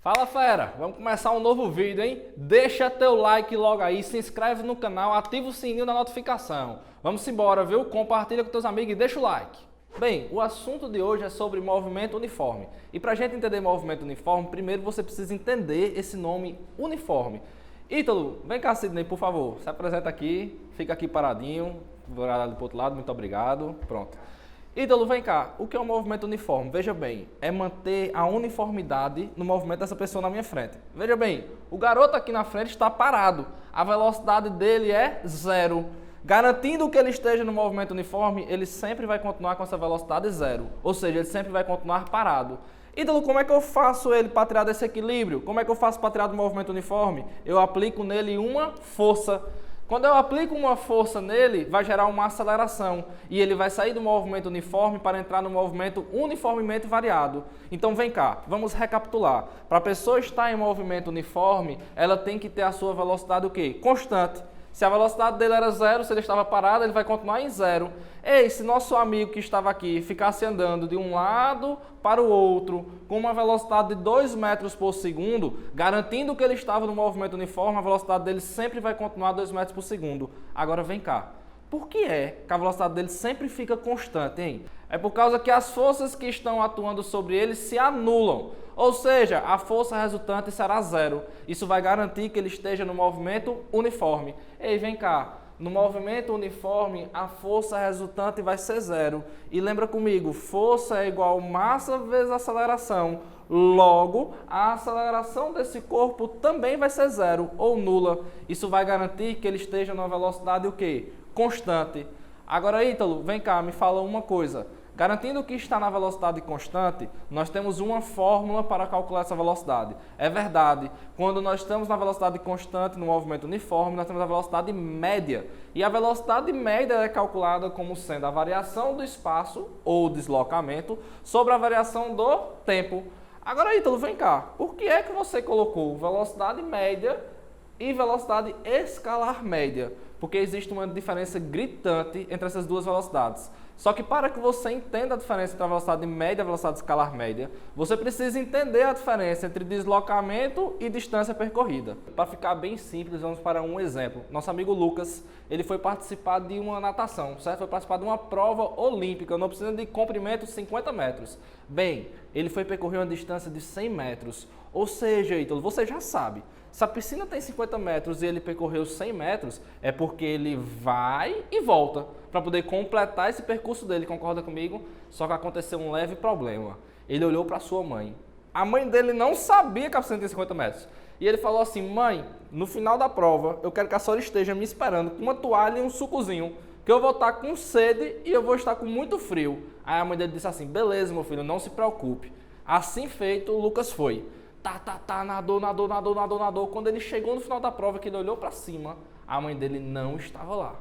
Fala fera, vamos começar um novo vídeo, hein? Deixa teu like logo aí, se inscreve no canal, ativa o sininho da notificação. Vamos embora, viu? Compartilha com teus amigos e deixa o like. Bem, o assunto de hoje é sobre movimento uniforme. E para a gente entender movimento uniforme, primeiro você precisa entender esse nome uniforme. Ítalo, vem cá, Sidney, por favor. Se apresenta aqui, fica aqui paradinho. Vou olhar ali para o outro lado, muito obrigado. Pronto. Ítalo, vem cá. O que é um movimento uniforme? Veja bem, é manter a uniformidade no movimento dessa pessoa na minha frente. Veja bem, o garoto aqui na frente está parado. A velocidade dele é 0. Garantindo que ele esteja no movimento uniforme, ele sempre vai continuar com essa velocidade 0. Ou seja, ele sempre vai continuar parado. Ítalo, como é que eu faço ele para tirar desse equilíbrio? Como é que eu faço para tirar do movimento uniforme? Eu aplico nele uma força. Quando eu aplico uma força nele, vai gerar uma aceleração e ele vai sair do movimento uniforme para entrar no movimento uniformemente variado. Então vem cá, vamos recapitular. Para a pessoa estar em movimento uniforme, ela tem que ter a sua velocidade o quê? Constante. Se a velocidade dele era 0, se ele estava parado, ele vai continuar em 0. Ei, se nosso amigo que estava aqui ficasse andando de um lado para o outro com uma velocidade de 2 metros por segundo, garantindo que ele estava no movimento uniforme, a velocidade dele sempre vai continuar 2 metros por segundo. Agora vem cá. Por que é que a velocidade dele sempre fica constante, hein? É por causa que as forças que estão atuando sobre ele se anulam. Ou seja, a força resultante será 0. Isso vai garantir que ele esteja no movimento uniforme. Ei, vem cá. No movimento uniforme, a força resultante vai ser 0. E lembra comigo, força é igual massa vezes aceleração. Logo, a aceleração desse corpo também vai ser 0 ou nula. Isso vai garantir que ele esteja numa velocidade o quê? Constante. Agora, Ítalo, vem cá, me fala uma coisa. Garantindo que está na velocidade constante, nós temos uma fórmula para calcular essa velocidade. É verdade, quando nós estamos na velocidade constante no movimento uniforme, nós temos a velocidade média. E a velocidade média é calculada como sendo a variação do espaço ou deslocamento sobre a variação do tempo. Agora, Ítalo, vem cá. Por que é que você colocou velocidade média e velocidade escalar média? Porque existe uma diferença gritante entre essas duas velocidades. Só que para que você entenda a diferença entre a velocidade média e a velocidade escalar média, você precisa entender a diferença entre deslocamento e distância percorrida. Para ficar bem simples, vamos para um exemplo. Nosso amigo Lucas, ele foi participar de uma natação, certo? Foi participar de uma prova olímpica, não precisa de comprimento 50 metros. Bem, ele foi percorrer uma distância de 100 metros. Ou seja, Ítalo, você já sabe. Se a piscina tem 50 metros e ele percorreu 100 metros, é porque ele vai e volta para poder completar esse percurso dele, concorda comigo? Só que aconteceu um leve problema. Ele olhou para sua mãe. A mãe dele não sabia que a piscina tem 50 metros. E ele falou assim, mãe, no final da prova, eu quero que a senhora esteja me esperando com uma toalha e um sucozinho, que eu vou estar com sede e eu vou estar com muito frio. Aí a mãe dele disse assim, beleza, meu filho, não se preocupe. Assim feito, o Lucas foi. Nadou. Quando ele chegou no final da prova, que ele olhou para cima, a mãe dele não estava lá.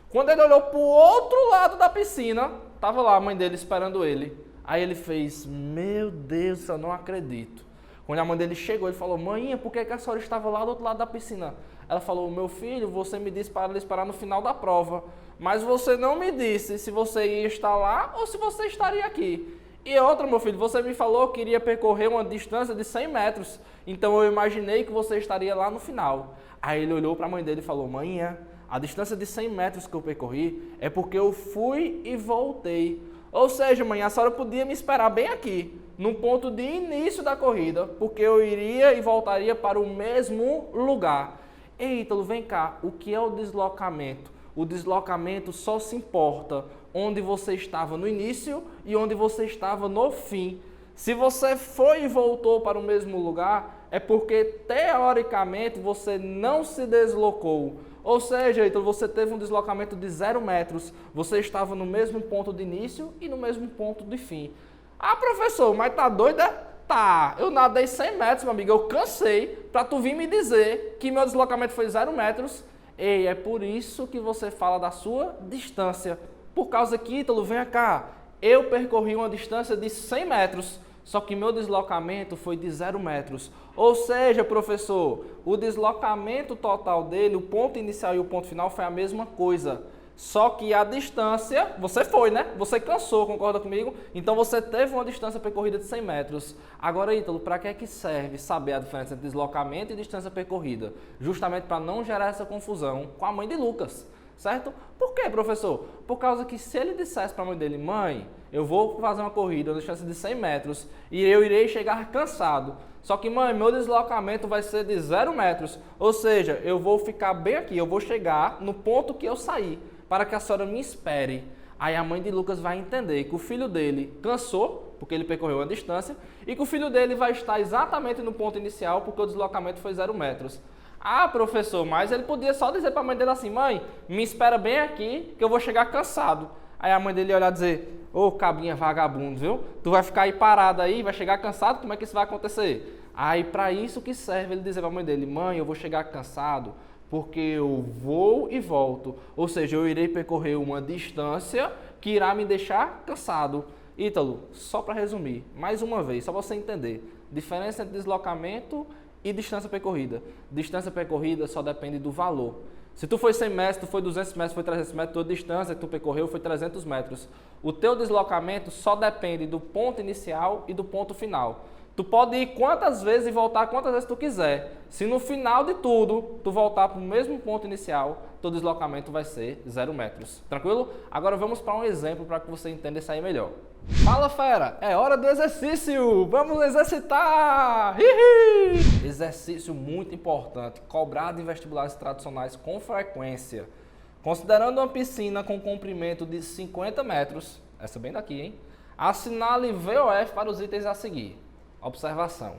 Quando ele olhou para o outro lado da piscina, estava lá a mãe dele esperando ele. Aí ele fez, meu Deus, eu não acredito. Quando a mãe dele chegou, ele falou, mãinha, por que a senhora estava lá do outro lado da piscina? Ela falou, meu filho, você me disse para esperar no final da prova, mas você não me disse se você ia estar lá ou se você estaria aqui. E outra, meu filho, você me falou que iria percorrer uma distância de 100 metros, então eu imaginei que você estaria lá no final. Aí ele olhou para a mãe dele e falou, mãinha, a distância de 100 metros que eu percorri é porque eu fui e voltei. Ou seja, mãe, a senhora podia me esperar bem aqui, no ponto de início da corrida, porque eu iria e voltaria para o mesmo lugar. Ei, Ítalo, vem cá, o que é o deslocamento? O deslocamento só se importa onde você estava no início e onde você estava no fim. Se você foi e voltou para o mesmo lugar, é porque teoricamente você não se deslocou. Ou seja, então você teve um deslocamento de 0 metros, você estava no mesmo ponto de início e no mesmo ponto de fim. Ah, professor, mas tá doida? Tá, eu nadei 100 metros, meu amigo, eu cansei para tu vir me dizer que meu deslocamento foi 0 metros. Ei, é por isso que você fala da sua distância. Por causa que, Ítalo, vem cá, eu percorri uma distância de 100 metros, só que meu deslocamento foi de 0 metros. Ou seja, professor, o deslocamento total dele, o ponto inicial e o ponto final foi a mesma coisa. Só que a distância, você foi, né? Você cansou, concorda comigo? Então você teve uma distância percorrida de 100 metros. Agora, Ítalo, para que é que serve saber a diferença entre deslocamento e distância percorrida? Justamente para não gerar essa confusão com a mãe de Lucas, certo? Por quê, professor? Por causa que se ele dissesse para a mãe dele, mãe, eu vou fazer uma corrida, uma distância de 100 metros e eu irei chegar cansado. Só que, mãe, meu deslocamento vai ser de 0 metros, ou seja, eu vou ficar bem aqui, eu vou chegar no ponto que eu saí, para que a senhora me espere. Aí a mãe de Lucas vai entender que o filho dele cansou, porque ele percorreu a distância, e que o filho dele vai estar exatamente no ponto inicial, porque o deslocamento foi 0 metros. Ah, professor, mas ele podia só dizer para a mãe dele assim, mãe, me espera bem aqui, que eu vou chegar cansado. Aí a mãe dele ia olhar e dizer, ô cabinha vagabundo, viu? Tu vai ficar aí parado aí, vai chegar cansado, como é que isso vai acontecer? Aí para isso que serve ele dizer para a mãe dele, mãe, eu vou chegar cansado, porque eu vou e volto. Ou seja, eu irei percorrer uma distância que irá me deixar cansado. Ítalo, só para resumir, mais uma vez, só para você entender, diferença entre deslocamento e distância percorrida. Distância percorrida só depende do valor. Se tu foi 100 metros, tu foi 200 metros, foi 300 metros, tua distância que tu percorreu foi 300 metros. O teu deslocamento só depende do ponto inicial e do ponto final. Tu pode ir quantas vezes e voltar quantas vezes tu quiser. Se no final de tudo, tu voltar para o mesmo ponto inicial, teu deslocamento vai ser 0 metros. Tranquilo? Agora vamos para um exemplo para que você entenda isso aí melhor. Fala, fera! É hora do exercício! Vamos exercitar! Hihi! Exercício muito importante, cobrado em vestibulares tradicionais com frequência. Considerando uma piscina com comprimento de 50 metros, essa bem daqui, hein? Assinale VOF para os itens a seguir. Observação.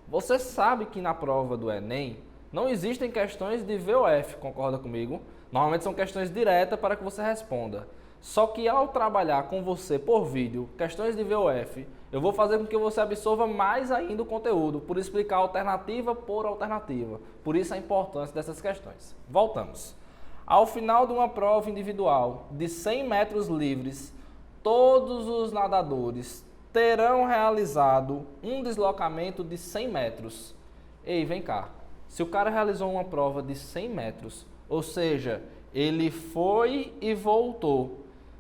Você sabe que na prova do Enem não existem questões de VOF, concorda comigo? Normalmente são questões diretas para que você responda. Só que ao trabalhar com você por vídeo, questões de VOF, eu vou fazer com que você absorva mais ainda o conteúdo, por explicar alternativa por alternativa. Por isso a importância dessas questões. Voltamos. Ao final de uma prova individual de 100 metros livres, todos os nadadores terão realizado um deslocamento de 100 metros. Ei, vem cá. Se o cara realizou uma prova de 100 metros, ou seja, ele foi e voltou.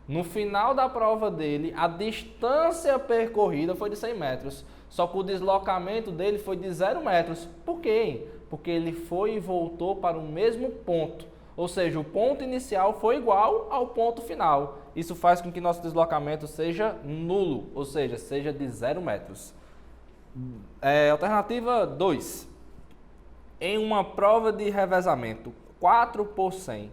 No final da prova dele, a distância percorrida foi de 100 metros. Só que o deslocamento dele foi de 0 metros. Por quê? Porque ele foi e voltou para o mesmo ponto. Ou seja, o ponto inicial foi igual ao ponto final. Isso faz com que nosso deslocamento seja nulo, ou seja, seja de 0 metros. Alternativa 2. Em uma prova de revezamento 4 por 100,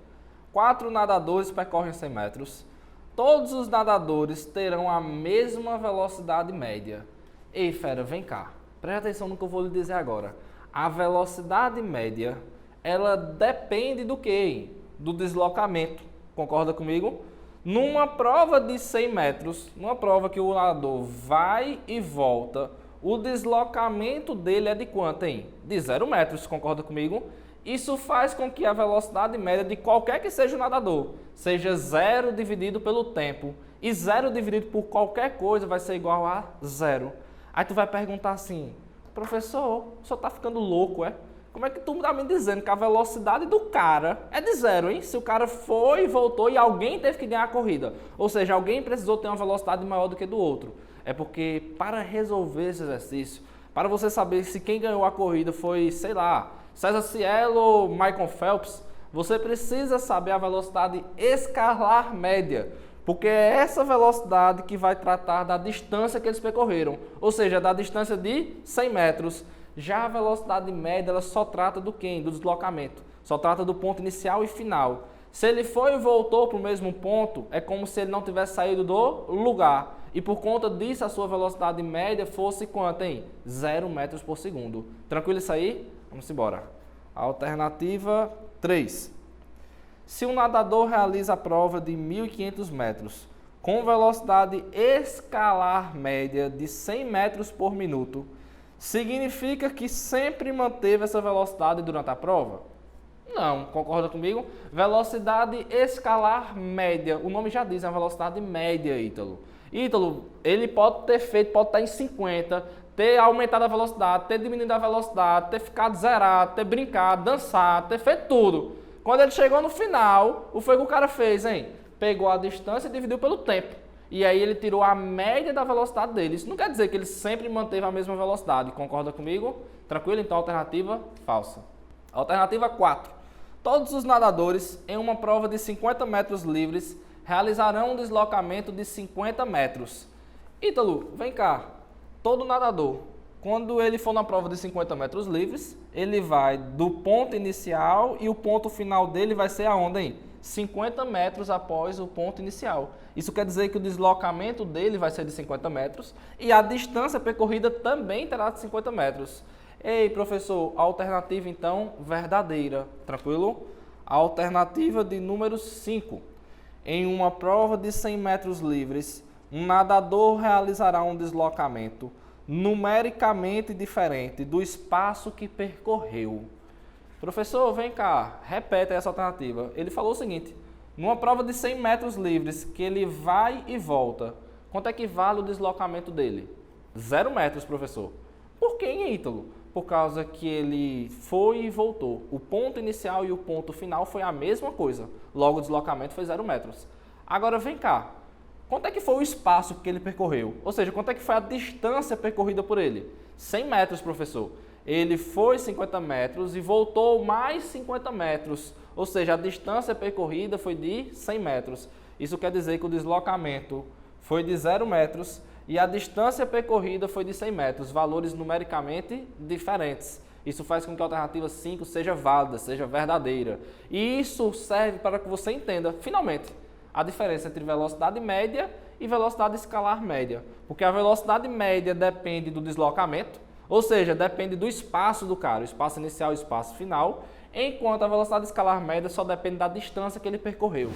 4 nadadores percorrem 100 metros. Todos os nadadores terão a mesma velocidade média. Ei, fera, vem cá. Presta atenção no que eu vou lhe dizer agora. A velocidade média, ela depende do quê? Do deslocamento. Concorda comigo? Numa prova de 100 metros, numa prova que o nadador vai e volta, o deslocamento dele é de quanto, hein? De 0 metros, concorda comigo? Isso faz com que a velocidade média de qualquer que seja o nadador seja 0 dividido pelo tempo. E 0 dividido por qualquer coisa vai ser igual a 0. Aí tu vai perguntar assim, professor, o senhor tá ficando louco, é? Como é que tu tá me dizendo que a velocidade do cara é de 0, hein? Se o cara foi e voltou e alguém teve que ganhar a corrida. Ou seja, alguém precisou ter uma velocidade maior do que do outro. É porque para resolver esse exercício, para você saber se quem ganhou a corrida foi, sei lá, César Cielo ou Michael Phelps, você precisa saber a velocidade escalar média. Porque é essa velocidade que vai tratar da distância que eles percorreram. Ou seja, da distância de 100 metros. Já a velocidade média, ela só trata do quê? Do deslocamento. Só trata do ponto inicial e final. Se ele foi e voltou para o mesmo ponto, é como se ele não tivesse saído do lugar. E por conta disso, a sua velocidade média fosse quanto, hein? 0 metros por segundo. Tranquilo isso aí? Vamos embora. Alternativa 3. Se um nadador realiza a prova de 1.500 metros com velocidade escalar média de 100 metros por minuto, significa que sempre manteve essa velocidade durante a prova? Não, concorda comigo? Velocidade escalar média, o nome já diz, é uma velocidade média, Ítalo. Ítalo, ele pode ter feito, pode estar em 50, ter aumentado a velocidade, ter diminuído a velocidade, ter ficado zerado, ter brincado, dançado, ter feito tudo. Quando ele chegou no final, o que foi que o cara fez, hein? Pegou a distância e dividiu pelo tempo. E aí ele tirou a média da velocidade dele. Isso não quer dizer que ele sempre manteve a mesma velocidade. Concorda comigo? Tranquilo? Então, alternativa falsa. Alternativa 4. Todos os nadadores, em uma prova de 50 metros livres, realizarão um deslocamento de 50 metros. Ítalo, vem cá. Todo nadador, quando ele for na prova de 50 metros livres, ele vai do ponto inicial e o ponto final dele vai ser aonde, hein? 50 metros após o ponto inicial. Isso quer dizer que o deslocamento dele vai ser de 50 metros e a distância percorrida também terá de 50 metros. Ei, professor, alternativa então verdadeira, tranquilo? Alternativa de número 5. Em uma prova de 100 metros livres, um nadador realizará um deslocamento numericamente diferente do espaço que percorreu. Professor, vem cá, repete essa alternativa. Ele falou o seguinte, numa prova de 100 metros livres, que ele vai e volta, quanto é que vale o deslocamento dele? 0 metros, professor. Por que, hein, Ítalo? Por causa que ele foi e voltou. O ponto inicial e o ponto final foi a mesma coisa. Logo, o deslocamento foi 0 metros. Agora, vem cá. Quanto é que foi o espaço que ele percorreu? Ou seja, quanto é que foi a distância percorrida por ele? 100 metros, professor. Ele foi 50 metros e voltou mais 50 metros. Ou seja, a distância percorrida foi de 100 metros. Isso quer dizer que o deslocamento foi de 0 metros e a distância percorrida foi de 100 metros. Valores numericamente diferentes. Isso faz com que a alternativa 5 seja válida, seja verdadeira. E isso serve para que você entenda, finalmente, a diferença entre velocidade média e velocidade escalar média. Porque a velocidade média depende do deslocamento, ou seja, depende do espaço do cara, o espaço inicial e o espaço final, enquanto a velocidade escalar média só depende da distância que ele percorreu.